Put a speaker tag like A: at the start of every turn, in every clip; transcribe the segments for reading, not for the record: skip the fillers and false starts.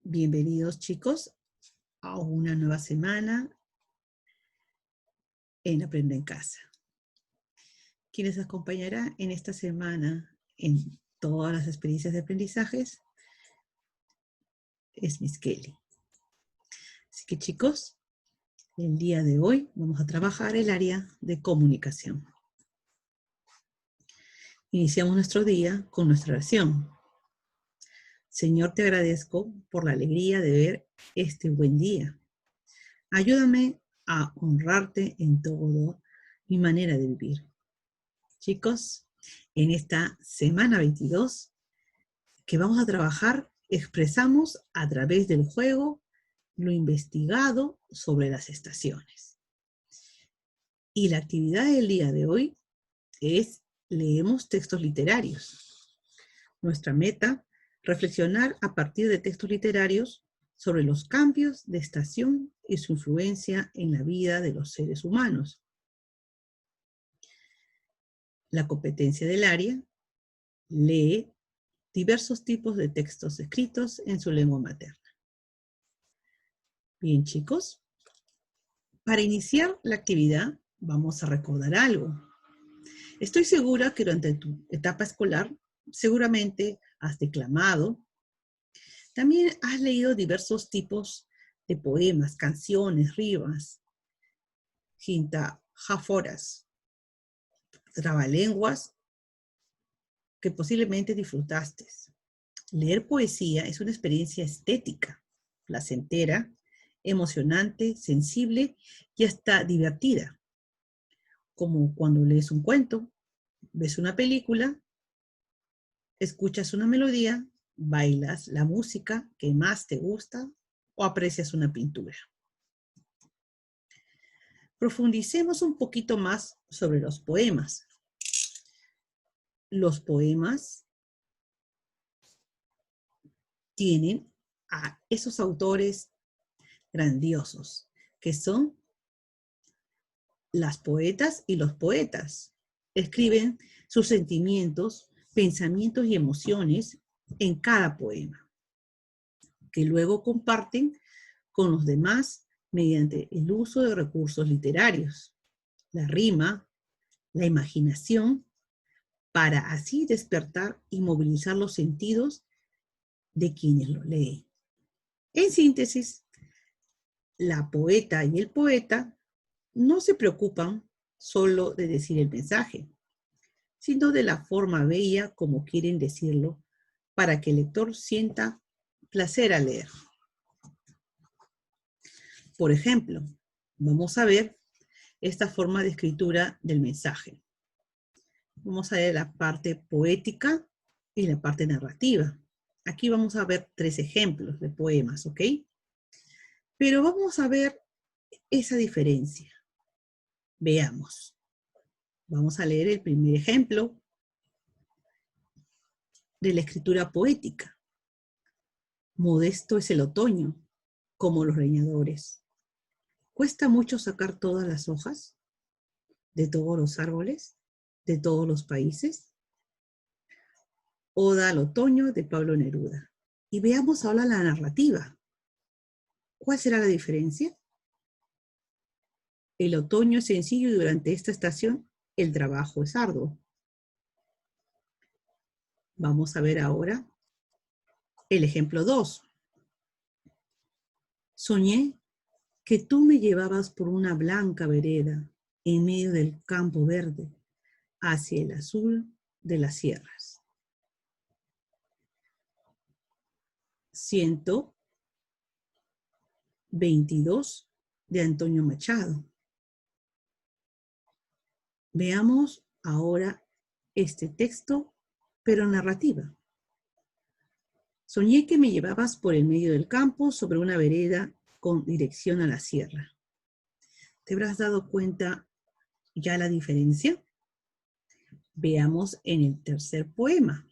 A: Bienvenidos, chicos, a una nueva semana en Aprende en Casa. Quien les acompañará en esta semana en todas las experiencias de aprendizajes es Miss Kelly. Así que, chicos, el día de hoy vamos a trabajar el área de comunicación. Iniciamos nuestro día con nuestra oración. Señor, te agradezco por la alegría de ver este buen día. Ayúdame a honrarte en todo mi manera de vivir. Chicos, en esta semana 22 que vamos a trabajar, expresamos a través del juego lo investigado sobre las estaciones. Y la actividad del día de hoy es leemos textos literarios. Nuestra meta, reflexionar a partir de textos literarios sobre los cambios de estación y su influencia en la vida de los seres humanos. La competencia del área, lee diversos tipos de textos escritos en su lengua materna. Bien, chicos, para iniciar la actividad vamos a recordar algo. Estoy segura que durante tu etapa escolar seguramente has declamado. También has leído diversos tipos de poemas, canciones, rimas, jáforas, trabalenguas que posiblemente disfrutaste. Leer poesía es una experiencia estética, placentera, emocionante, sensible y hasta divertida. Como cuando lees un cuento, ves una película, escuchas una melodía, bailas la música que más te gusta o aprecias una pintura. Profundicemos un poquito más sobre los poemas. Los poemas tienen a esos autores grandiosos, que son las poetas y los poetas. Escriben sus sentimientos, pensamientos y emociones en cada poema, que luego comparten con los demás mediante el uso de recursos literarios, la rima, la imaginación, para así despertar y movilizar los sentidos de quienes lo leen. En síntesis, la poeta y el poeta no se preocupan solo de decir el mensaje, sino de la forma bella como quieren decirlo para que el lector sienta placer al leer. Por ejemplo, vamos a ver esta forma de escritura del mensaje. Vamos a ver la parte poética y la parte narrativa. Aquí vamos a ver 3 ejemplos de poemas, ¿ok? Pero vamos a ver esa diferencia. Veamos. Vamos a leer el primer ejemplo de la escritura poética. Modesto es el otoño, como los leñadores. ¿Cuesta mucho sacar todas las hojas de todos los árboles, de todos los países? Oda al otoño de Pablo Neruda. Y veamos ahora la narrativa. ¿Cuál será la diferencia? El otoño es sencillo y durante esta estación el trabajo es arduo. Vamos a ver ahora el ejemplo 2. Soñé que tú me llevabas por una blanca vereda en medio del campo verde hacia el azul de las sierras. 122 de Antonio Machado. Veamos ahora este texto, pero narrativa. Soñé que me llevabas por el medio del campo sobre una vereda con dirección a la sierra. ¿Te habrás dado cuenta ya la diferencia? Veamos en el tercer poema.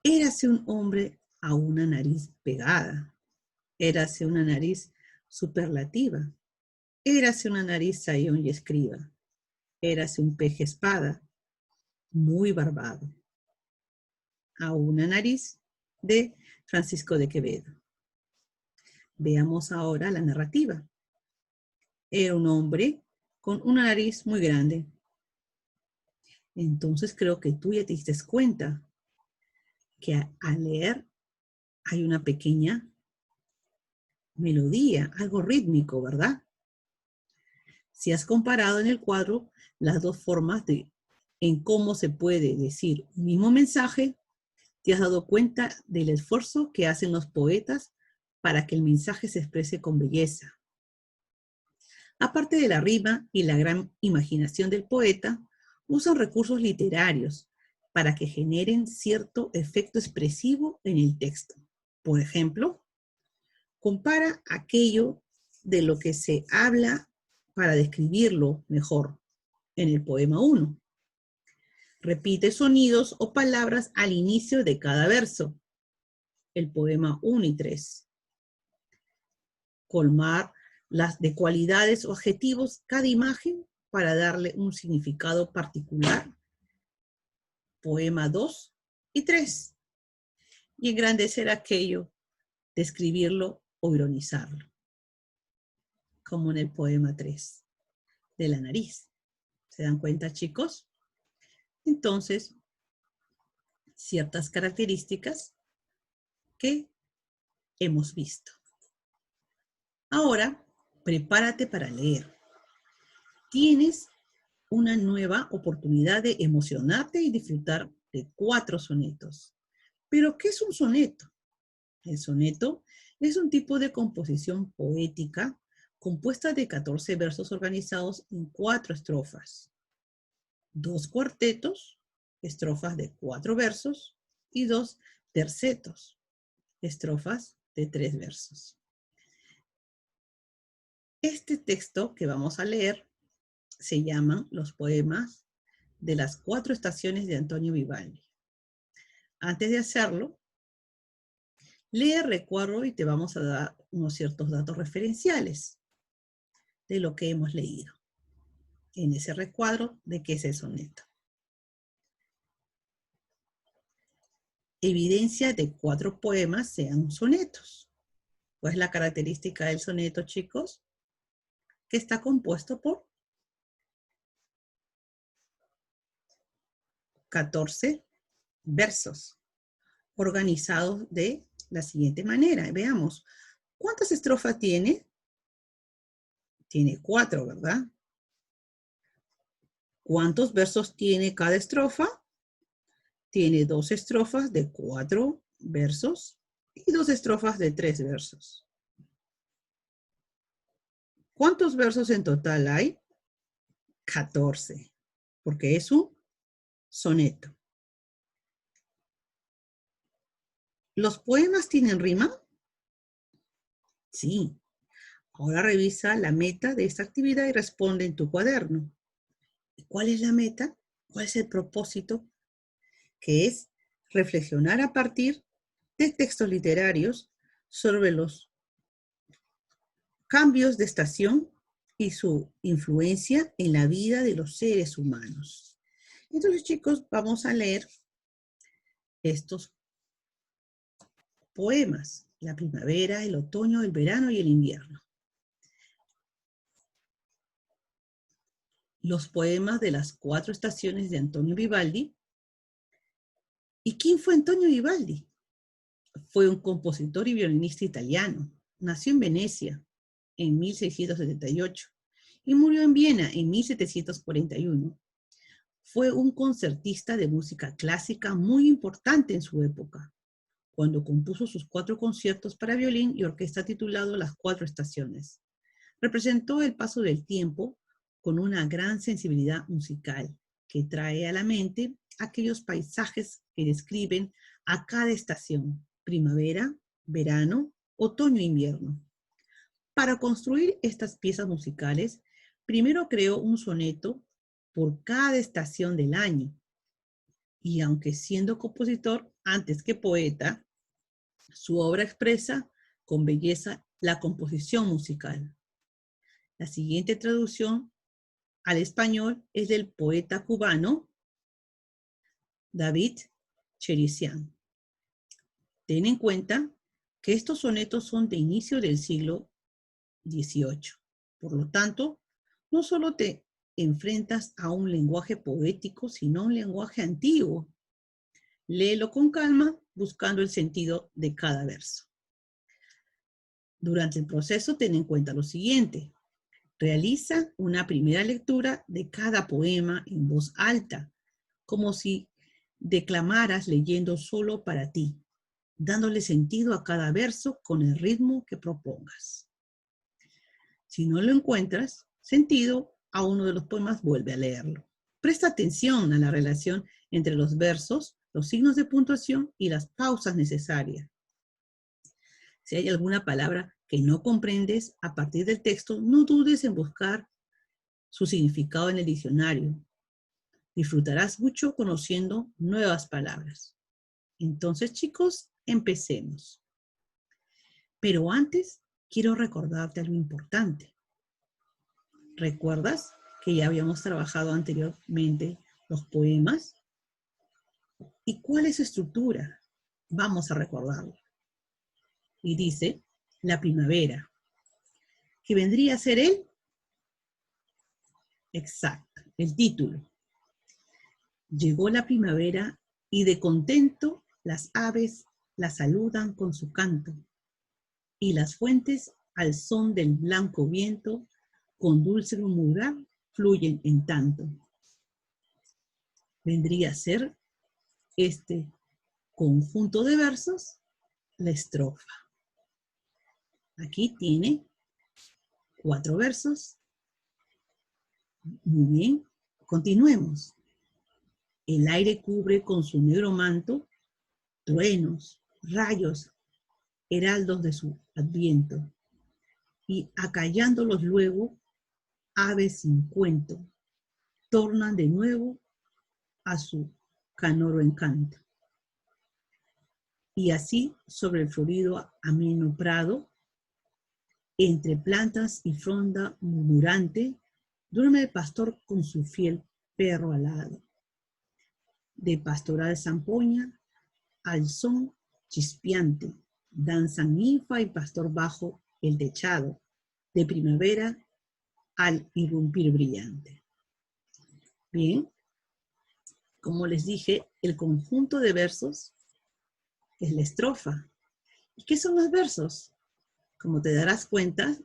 A: Érase un hombre a una nariz pegada. Érase una nariz superlativa. Érase una nariz sayón y escriba. Érase un peje espada, muy barbado. A una nariz de Francisco de Quevedo. Veamos ahora la narrativa. Era un hombre con una nariz muy grande. Entonces creo que tú ya te diste cuenta que al leer hay una pequeña melodía, algo rítmico, ¿verdad? Si has comparado en el cuadro las dos formas en cómo se puede decir un mismo mensaje, te has dado cuenta del esfuerzo que hacen los poetas para que el mensaje se exprese con belleza. Aparte de la rima y la gran imaginación del poeta, usan recursos literarios para que generen cierto efecto expresivo en el texto. Por ejemplo, compara aquello de lo que se habla para describirlo mejor en el poema 1. Repite sonidos o palabras al inicio de cada verso. El poema 1 y 3. Colmar las de cualidades o adjetivos cada imagen para darle un significado particular. Poema 2 y 3. Y engrandecer aquello, describirlo o ironizarlo. Como en el poema 3 de la nariz. ¿Se dan cuenta, chicos? Entonces, ciertas características que hemos visto. Ahora, prepárate para leer. Tienes una nueva oportunidad de emocionarte y disfrutar de 4 sonetos. ¿Pero qué es un soneto? El soneto es un tipo de composición poética compuesta de 14 versos organizados en 4 estrofas. 2 cuartetos, estrofas de 4 versos, y 2 tercetos, estrofas de 3 versos. Este texto que vamos a leer se llaman los poemas de las 4 estaciones de Antonio Vivaldi. Antes de hacerlo, lee el recuadro y te vamos a dar unos ciertos datos referenciales de lo que hemos leído en ese recuadro de qué es el soneto. Evidencia de 4 poemas sean sonetos. ¿Cuál es la característica del soneto, chicos? Que está compuesto por 14 versos, organizados de la siguiente manera. Veamos, ¿cuántas estrofas tiene? Tiene 4, ¿verdad? ¿Cuántos versos tiene cada estrofa? Tiene 2 estrofas de 4 versos y 2 estrofas de 3 versos. ¿Cuántos versos en total hay? 14, porque es un soneto. ¿Los poemas tienen rima? Sí. Ahora revisa la meta de esta actividad y responde en tu cuaderno. ¿Cuál es la meta? ¿Cuál es el propósito? Que es reflexionar a partir de textos literarios sobre los cambios de estación y su influencia en la vida de los seres humanos. Entonces, chicos, vamos a leer estos poemas: la primavera, el otoño, el verano y el invierno. Los poemas de las 4 estaciones de Antonio Vivaldi. ¿Y quién fue Antonio Vivaldi? Fue un compositor y violinista italiano. Nació en Venecia en 1678 y murió en Viena en 1741. Fue un concertista de música clásica muy importante en su época, cuando compuso sus 4 conciertos para violín y orquesta titulados Las 4 Estaciones. Representó el paso del tiempo con una gran sensibilidad musical que trae a la mente aquellos paisajes que describen a cada estación: primavera, verano, otoño e invierno. Para construir estas piezas musicales, primero creó un soneto por cada estación del año. Y aunque siendo compositor antes que poeta, su obra expresa con belleza la composición musical. La siguiente traducción al español es del poeta cubano David Cherizian. Ten en cuenta que estos sonetos son de inicio del siglo XVIII. Por lo tanto, no solo te enfrentas a un lenguaje poético, sino a un lenguaje antiguo. Léelo con calma, buscando el sentido de cada verso. Durante el proceso, ten en cuenta lo siguiente. Realiza una primera lectura de cada poema en voz alta, como si declamaras leyendo solo para ti, dándole sentido a cada verso con el ritmo que propongas. Si no lo encuentras sentido a uno de los poemas, vuelve a leerlo. Presta atención a la relación entre los versos, los signos de puntuación y las pausas necesarias. Si hay alguna palabra que no comprendes a partir del texto, no dudes en buscar su significado en el diccionario. Disfrutarás mucho conociendo nuevas palabras. Entonces, chicos, empecemos. Pero antes, quiero recordarte algo importante. ¿Recuerdas que ya habíamos trabajado anteriormente los poemas? ¿Y cuál es su estructura? Vamos a recordarlo. Y dice, la primavera, que vendría a ser exacto, el título. Llegó la primavera y de contento las aves la saludan con su canto, y las fuentes al son del blanco viento con dulce murmurar fluyen en tanto. Vendría a ser este conjunto de versos la estrofa. Aquí tiene 4 versos. Muy bien, continuemos. El aire cubre con su negro manto truenos, rayos, heraldos de su adviento, y acallándolos luego, aves sin cuento, tornan de nuevo a su canoro encanto. Y así, sobre el florido ameno prado, entre plantas y fronda murmurante, duerme el pastor con su fiel perro alado. De pastoral zampoña al son chispeante, danzan ninfa y pastor bajo el techado, de primavera al irrumpir brillante. Bien, como les dije, el conjunto de versos es la estrofa. ¿Y qué son los versos? Como te darás cuenta,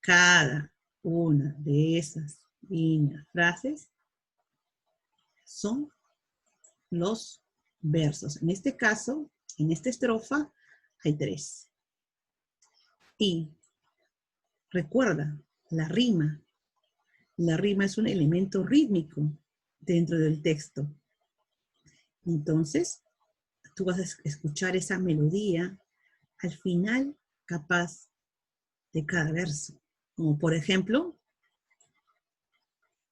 A: cada una de esas líneas, frases, son los versos. En este caso, en esta estrofa, hay 3. Y recuerda, la rima. La rima es un elemento rítmico dentro del texto. Entonces, tú vas a escuchar esa melodía al final capaz de cada verso. Como por ejemplo,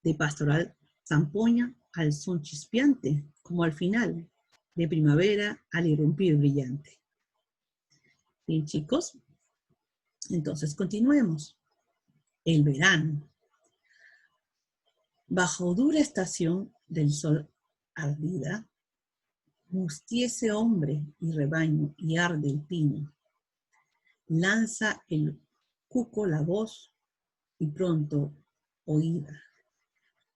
A: de pastoral zampoña al son chispeante, como al final, de primavera al irrumpir brillante. Bien, chicos, entonces continuemos. El verano. Bajo dura estación del sol ardida, mustiese hombre y rebaño y arde el pino. Lanza el cuco la voz y pronto oída.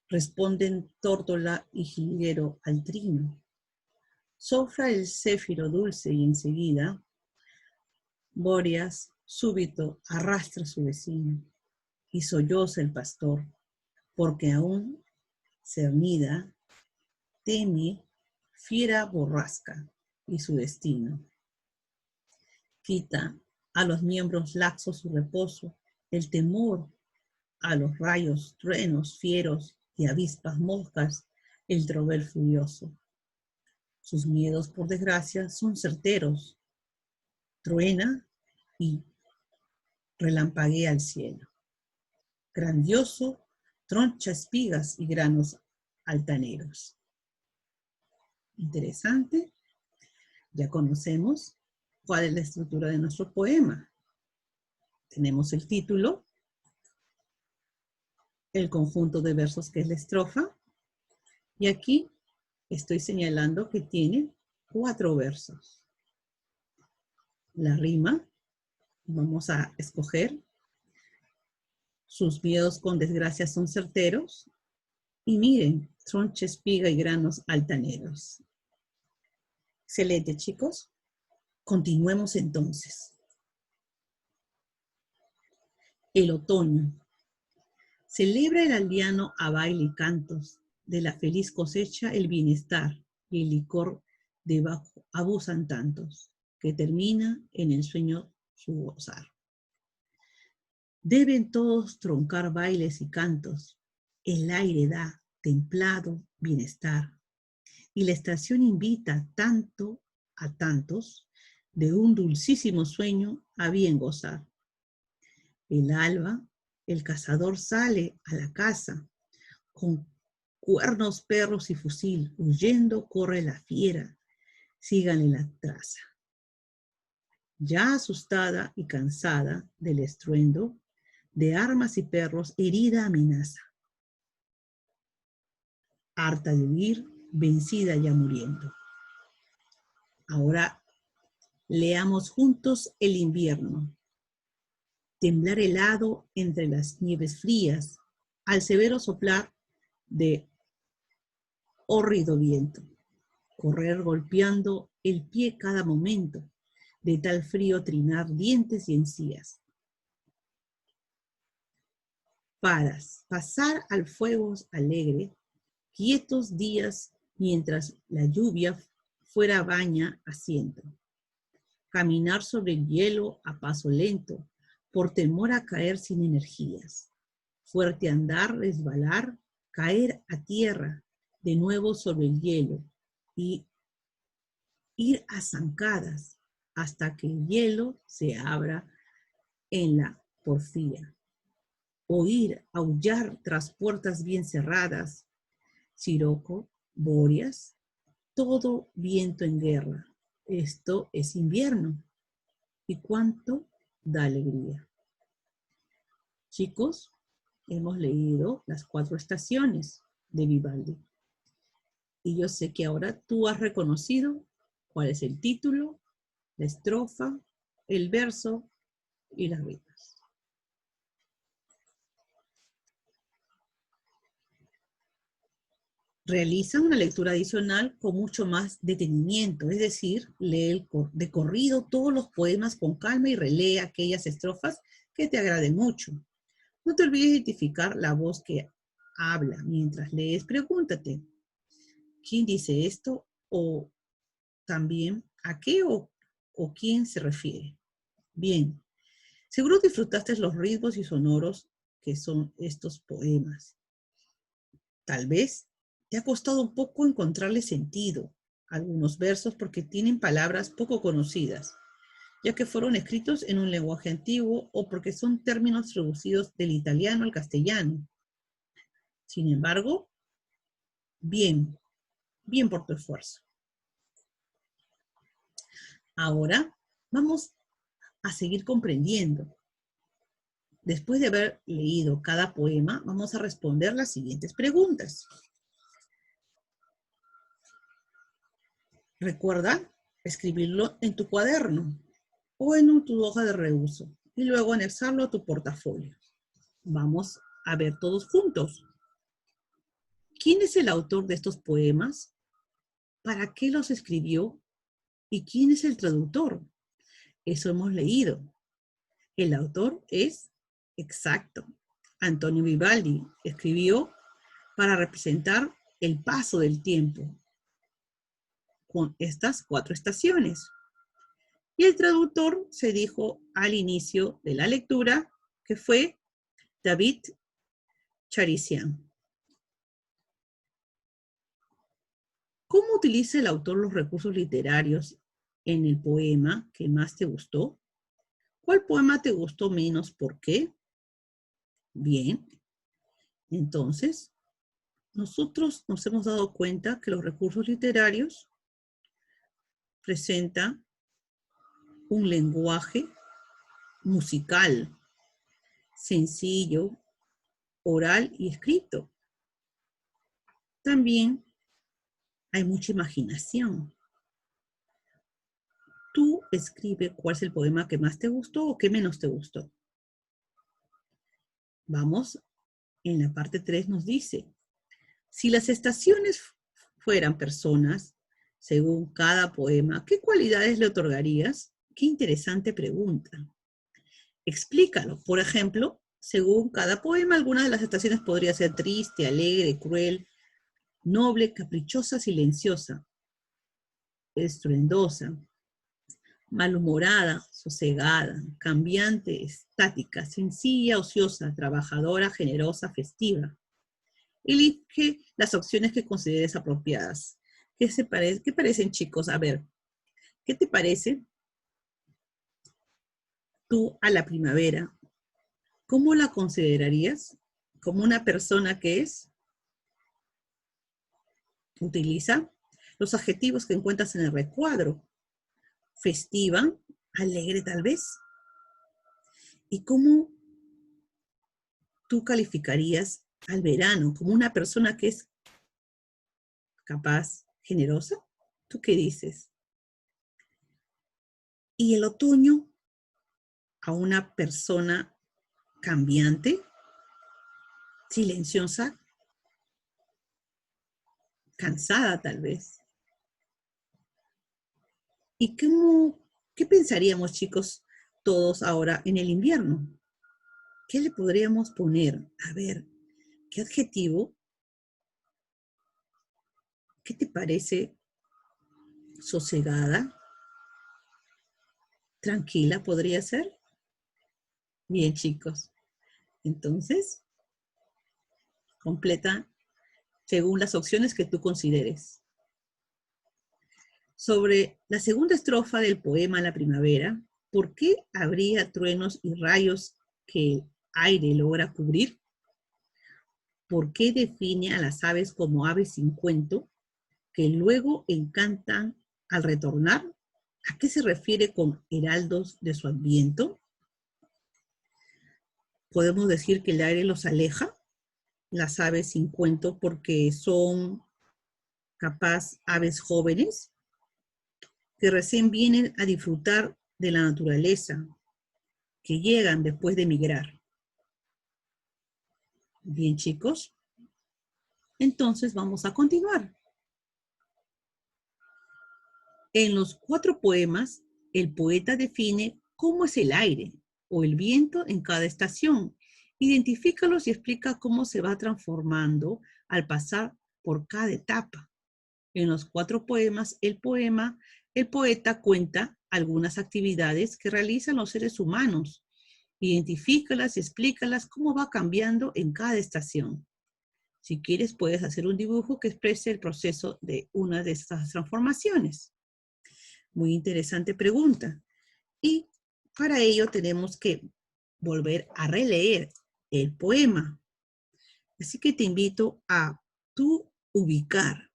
A: Responden tórtola y jilguero al trino. Sofra el céfiro dulce y enseguida, Bóreas súbito arrastra a su vecino y solloza el pastor, porque aún cernida teme fiera borrasca y su destino. Quita a los miembros laxos su reposo, el temor a los rayos, truenos fieros y avispas moscas, el trovel furioso. Sus miedos, por desgracia, son certeros. Truena y relampaguea el cielo. Grandioso, troncha espigas y granos altaneros. Interesante. Ya conocemos cuál es la estructura de nuestro poema. Tenemos el título, el conjunto de versos que es la estrofa, y aquí estoy señalando que tiene 4 versos. La rima, vamos a escoger. Sus miedos con desgracia son certeros. Y miren, troncha, espiga y granos altaneros. Excelente, chicos. Continuemos entonces. El otoño. Celebra el aldeano a baile y cantos. De la feliz cosecha el bienestar y el licor debajo abusan tantos, que termina en el sueño su gozar. Deben todos troncar bailes y cantos. El aire da templado bienestar. Y la estación invita tanto a tantos de un dulcísimo sueño a bien gozar. El alba, el cazador sale a la caza, con cuernos, perros y fusil, huyendo corre la fiera, síganle la traza. Ya asustada y cansada del estruendo, de armas y perros, herida amenaza. Harta de huir, vencida ya muriendo. Ahora leamos juntos el invierno. Temblar helado entre las nieves frías, al severo soplar de hórrido viento. Correr golpeando el pie cada momento, de tal frío trinar dientes y encías. Pasar al fuego alegre, quietos días mientras la lluvia fuera baña asiento. Caminar sobre el hielo a paso lento, por temor a caer sin energías. Fuerte andar, resbalar, caer a tierra, de nuevo sobre el hielo, y ir a zancadas hasta que el hielo se abra en la porfía. Oír aullar tras puertas bien cerradas, siroco, bóreas, todo viento en guerra. Esto es invierno. ¿Y cuánto da alegría? Chicos, hemos leído las 4 estaciones de Vivaldi. Y yo sé que ahora tú has reconocido cuál es el título, la estrofa, el verso y las rimas. Realiza una lectura adicional con mucho más detenimiento, es decir, lee de corrido todos los poemas con calma y relee aquellas estrofas que te agraden mucho. No te olvides de identificar la voz que habla. Mientras lees, pregúntate, ¿quién dice esto? O también, ¿a qué o quién se refiere? Bien, seguro disfrutaste los ritmos y sonoros que son estos poemas. Tal vez te ha costado un poco encontrarle sentido a algunos versos porque tienen palabras poco conocidas, ya que fueron escritos en un lenguaje antiguo o porque son términos traducidos del italiano al castellano. Sin embargo, bien por tu esfuerzo. Ahora vamos a seguir comprendiendo. Después de haber leído cada poema, vamos a responder las siguientes preguntas. Recuerda escribirlo en tu cuaderno o en tu hoja de reuso y luego anexarlo a tu portafolio. Vamos a ver todos juntos. ¿Quién es el autor de estos poemas? ¿Para qué los escribió? ¿Y quién es el traductor? Eso hemos leído. El autor es exacto. Antonio Vivaldi escribió para representar el paso del tiempo con estas 4 estaciones. Y el traductor se dijo al inicio de la lectura que fue David Charisien. ¿Cómo utiliza el autor los recursos literarios en el poema que más te gustó? ¿Cuál poema te gustó menos? ¿Por qué? Bien, entonces, nosotros nos hemos dado cuenta que los recursos literarios presentan un lenguaje musical, sencillo, oral y escrito. También hay mucha imaginación. escribe cuál es el poema que más te gustó o que menos te gustó. Vamos, en la parte 3 nos dice, si las estaciones fueran personas, según cada poema, ¿qué cualidades le otorgarías? Qué interesante pregunta. Explícalo. Por ejemplo, según cada poema, alguna de las estaciones podría ser triste, alegre, cruel, noble, caprichosa, silenciosa, estruendosa, malhumorada, sosegada, cambiante, estática, sencilla, ociosa, trabajadora, generosa, festiva. Elige las opciones que consideres apropiadas. ¿Qué parecen, chicos? A ver, ¿qué te parece tú a la primavera? ¿Cómo la considerarías? ¿Como una persona que utiliza los adjetivos que encuentras en el recuadro? Festiva, alegre tal vez. ¿Y cómo tú calificarías al verano? ¿Como una persona que es capaz, generosa? ¿Tú qué dices? ¿Y el otoño a una persona cambiante, silenciosa, cansada tal vez? ¿Y qué pensaríamos, chicos, todos ahora en el invierno? ¿Qué le podríamos poner? A ver, ¿qué adjetivo? ¿Qué te parece? ¿Sosegada? ¿Tranquila podría ser? Bien, chicos. Entonces, completa según las opciones que tú consideres. Sobre la segunda estrofa del poema La primavera, ¿por qué habría truenos y rayos que el aire logra cubrir? ¿Por qué define a las aves como aves sin cuento, que luego encantan al retornar? ¿A qué se refiere con heraldos de su adviento? ¿Podemos decir que el aire los aleja, las aves sin cuento, porque son capaz aves jóvenes que recién vienen a disfrutar de la naturaleza, que llegan después de migrar? Bien, chicos, entonces vamos a continuar. En los 4 poemas, el poeta define cómo es el aire o el viento en cada estación. Identifícalos y explica cómo se va transformando al pasar por cada etapa. En los 4 poemas, el poeta cuenta algunas actividades que realizan los seres humanos. Identifícalas y explícalas cómo va cambiando en cada estación. Si quieres, puedes hacer un dibujo que exprese el proceso de una de estas transformaciones. Muy interesante pregunta. Y para ello tenemos que volver a releer el poema. Así que te invito a tú ubicar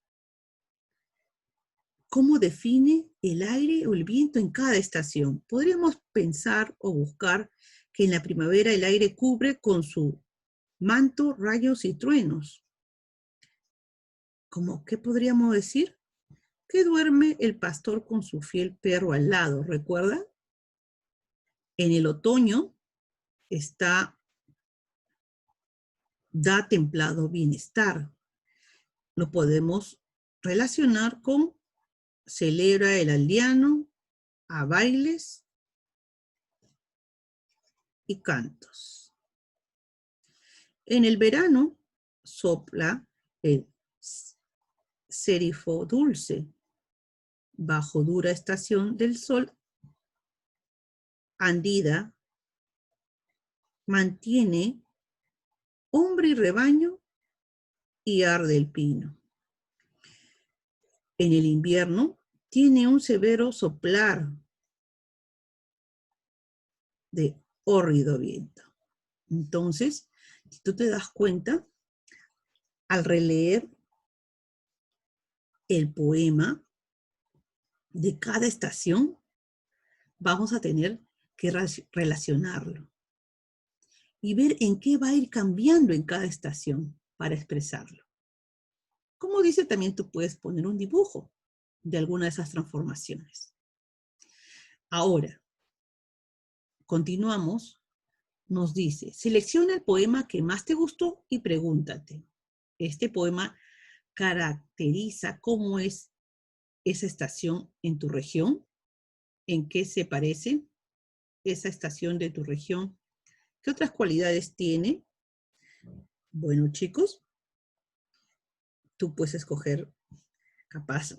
A: cómo define el aire o el viento en cada estación. Podríamos pensar o buscar que en la primavera el aire cubre con su manto, rayos y truenos. ¿Cómo qué podríamos decir? Que duerme el pastor con su fiel perro al lado, ¿recuerda? En el otoño da templado bienestar. Lo podemos relacionar con celebra el aldeano a bailes y cantos. En el verano sopla el cérifo dulce. Bajo dura estación del sol, Andida mantiene hombre y rebaño y arde el pino. En el invierno tiene un severo soplar de hórrido viento. Entonces, si tú te das cuenta, al releer el poema de cada estación, vamos a tener que relacionarlo y ver en qué va a ir cambiando en cada estación para expresarlo. Como dice, también tú puedes poner un dibujo de alguna de esas transformaciones. Ahora, continuamos. Nos dice, selecciona el poema que más te gustó y pregúntate. Este poema caracteriza cómo es esa estación en tu región, en qué se parece esa estación de tu región, qué otras cualidades tiene. Bueno, chicos, tú puedes escoger capaz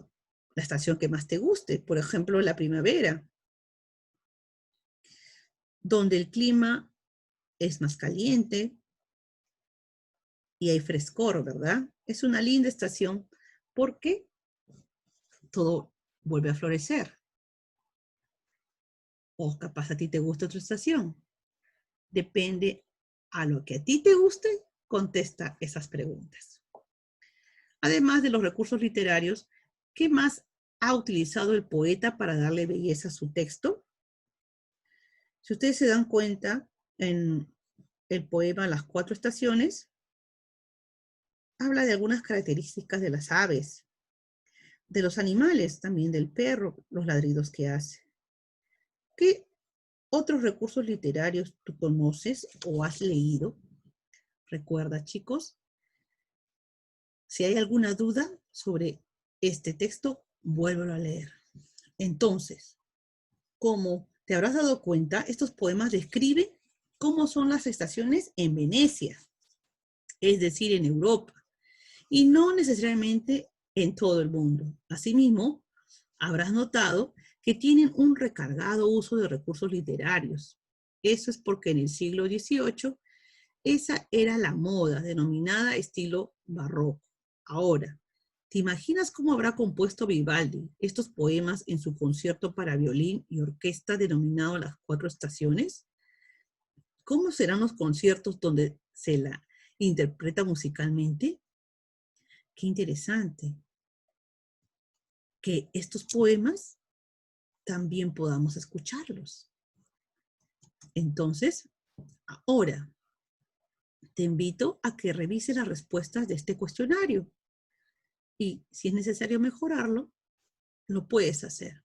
A: la estación que más te guste, por ejemplo, la primavera, donde el clima es más caliente y hay frescor, ¿verdad? Es una linda estación porque todo vuelve a florecer. O capaz a ti te gusta otra estación. Depende a lo que a ti te guste, contesta esas preguntas. Además de los recursos literarios, ¿qué más ha utilizado el poeta para darle belleza a su texto? Si ustedes se dan cuenta, en el poema Las Cuatro Estaciones, habla de algunas características de las aves, de los animales, también del perro, los ladridos que hace. ¿Qué otros recursos literarios tú conoces o has leído? Recuerda, chicos, si hay alguna duda sobre este texto, vuélvelo a leer. Entonces, como te habrás dado cuenta, estos poemas describen cómo son las estaciones en Venecia, es decir, en Europa, y no necesariamente en todo el mundo. Asimismo, habrás notado que tienen un recargado uso de recursos literarios. Eso es porque en el siglo XVIII esa era la moda, denominada estilo barroco. Ahora, ¿te imaginas cómo habrá compuesto Vivaldi estos poemas en su concierto para violín y orquesta denominado Las Cuatro Estaciones? ¿Cómo serán los conciertos donde se la interpreta musicalmente? Qué interesante que estos poemas también podamos escucharlos. Entonces, ahora te invito a que revises las respuestas de este cuestionario y si es necesario mejorarlo, lo puedes hacer.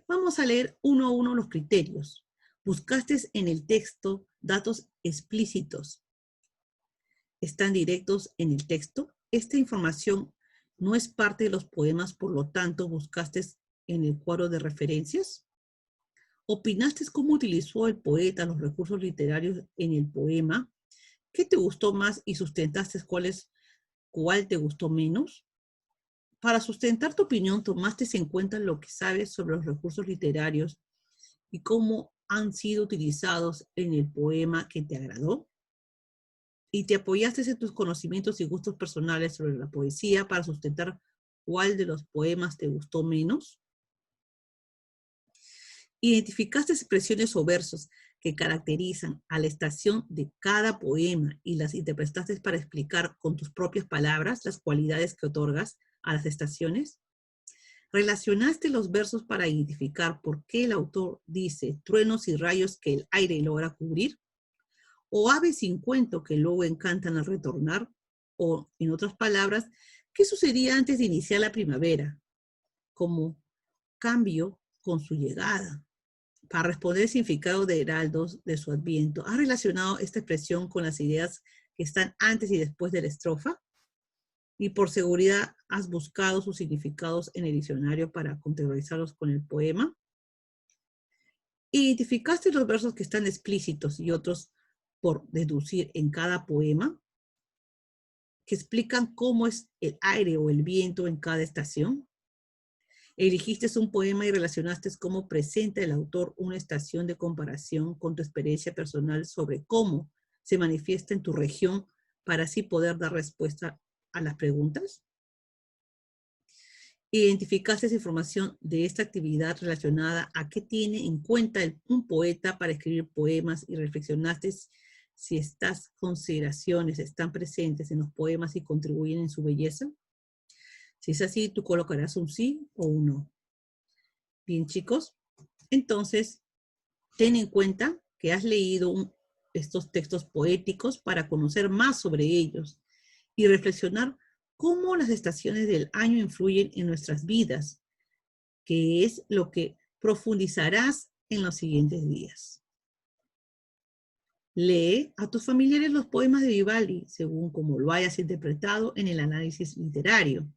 A: Vamos a leer uno a uno los criterios. Buscaste en el texto datos explícitos. ¿Están directos en el texto? Esta información no es parte de los poemas, por lo tanto, buscaste en el cuadro de referencias. ¿Opinaste cómo utilizó el poeta los recursos literarios en el poema? ¿Qué te gustó más y sustentaste cuál te gustó menos? Para sustentar tu opinión, tomaste en cuenta lo que sabes sobre los recursos literarios y cómo han sido utilizados en el poema que te agradó. Y te apoyaste en tus conocimientos y gustos personales sobre la poesía para sustentar cuál de los poemas te gustó menos. Identificaste expresiones o versos que caracterizan a la estación de cada poema y las interpretaste para explicar con tus propias palabras las cualidades que otorgas a las estaciones. Relacionaste los versos para identificar por qué el autor dice truenos y rayos que el aire logra cubrir, o aves sin cuento que luego encantan al retornar, o en otras palabras, ¿qué sucedía antes de iniciar la primavera? Como cambio con su llegada. Para responder el significado de heraldos de su adviento, ¿has relacionado esta expresión con las ideas que están antes y después de la estrofa? Y por seguridad, ¿has buscado sus significados en el diccionario para contextualizarlos con el poema? ¿Identificaste los versos que están explícitos y otros por deducir en cada poema, que explican cómo es el aire o el viento en cada estación? Elegiste un poema y relacionaste cómo presenta el autor una estación de comparación con tu experiencia personal sobre cómo se manifiesta en tu región para así poder dar respuesta a las preguntas. Identificaste esa información de esta actividad relacionada a qué tiene en cuenta un poeta para escribir poemas y reflexionaste si estas consideraciones están presentes en los poemas y contribuyen en su belleza. Si es así, tú colocarás un sí o un no. Bien, chicos, entonces ten en cuenta que has leído estos textos poéticos para conocer más sobre ellos y reflexionar cómo las estaciones del año influyen en nuestras vidas, que es lo que profundizarás en los siguientes días. Lee a tus familiares los poemas de Vivaldi, según como lo hayas interpretado en el análisis literario.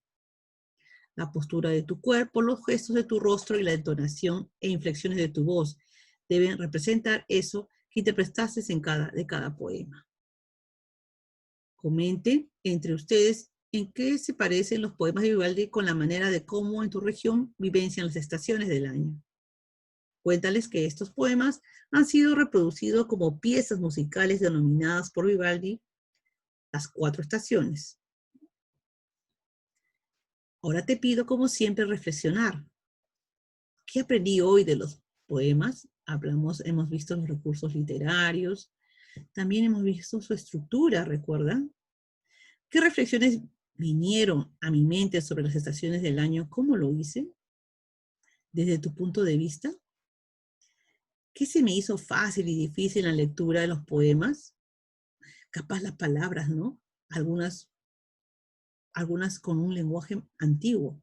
A: La postura de tu cuerpo, los gestos de tu rostro y la entonación e inflexiones de tu voz deben representar eso que interpretaste de cada poema. Comenten entre ustedes en qué se parecen los poemas de Vivaldi con la manera de cómo en tu región vivencian las estaciones del año. Cuéntales que estos poemas han sido reproducidos como piezas musicales denominadas por Vivaldi las 4 estaciones. Ahora te pido, como siempre, reflexionar. ¿Qué aprendí hoy de los poemas? Hemos visto los recursos literarios, también hemos visto su estructura, ¿recuerdan? ¿Qué reflexiones vinieron a mi mente sobre las estaciones del año? ¿Cómo lo hice? Desde tu punto de vista, ¿qué se me hizo fácil y difícil en la lectura de los poemas? Capaz las palabras, ¿no? Algunas con un lenguaje antiguo,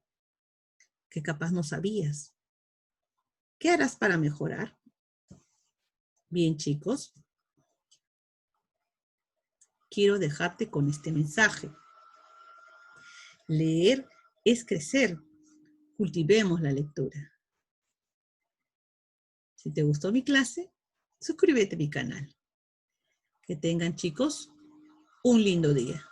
A: que capaz no sabías. ¿Qué harás para mejorar? Bien, chicos, quiero dejarte con este mensaje. Leer es crecer. Cultivemos la lectura. Si te gustó mi clase, suscríbete a mi canal. Que tengan, chicos, un lindo día.